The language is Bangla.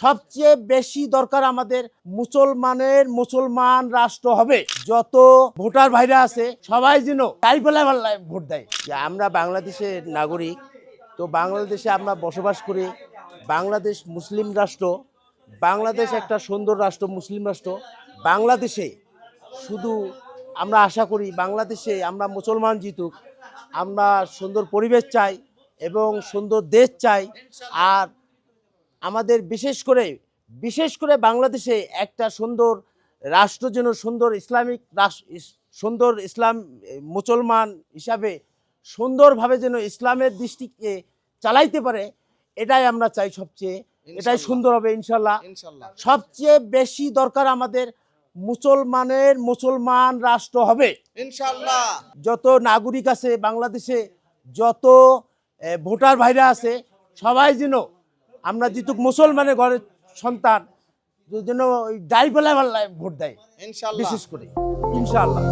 সবচেয়ে বেশি দরকার আমাদের মুসলমান রাষ্ট্র হবে। যত ভোটার ভাইরা আছে সবাই যেন ট্রাইবেল ভোট দেয়। যে আমরা বাংলাদেশের নাগরিক, তো বাংলাদেশে আমরা বসবাস করি। বাংলাদেশ মুসলিম রাষ্ট্র, বাংলাদেশ একটা সুন্দর রাষ্ট্র, মুসলিম রাষ্ট্র। বাংলাদেশে শুধু আমরা আশা করি বাংলাদেশে আমরা মুসলমান জিতুক, আমরা সুন্দর পরিবেশ চাই এবং সুন্দর দেশ চাই। আর আমাদের বিশেষ করে বাংলাদেশে একটা সুন্দর রাষ্ট্র যেন সুন্দর ইসলামিক সুন্দর ইসলাম মুসলমান হিসাবে সুন্দরভাবে যেন ইসলামের দৃষ্টিকে চালাইতে পারে, এটাই আমরা চাই। এটাই সুন্দর হবে ইনশাল্লাহ। সবচেয়ে বেশি দরকার আমাদের মুসলমান রাষ্ট্র হবে ইনশাআল্লাহ। যত নাগরিক আছে বাংলাদেশে, যত ভোটার ভাইরা আছে সবাই যেন আমরা জিতুক, মুসলমানের ঘরের সন্তান যেন ওই ট্রাইবেল ভোট দেয় ইনশাআল্লাহ। বিশেষ করে ইনশাআল্লাহ।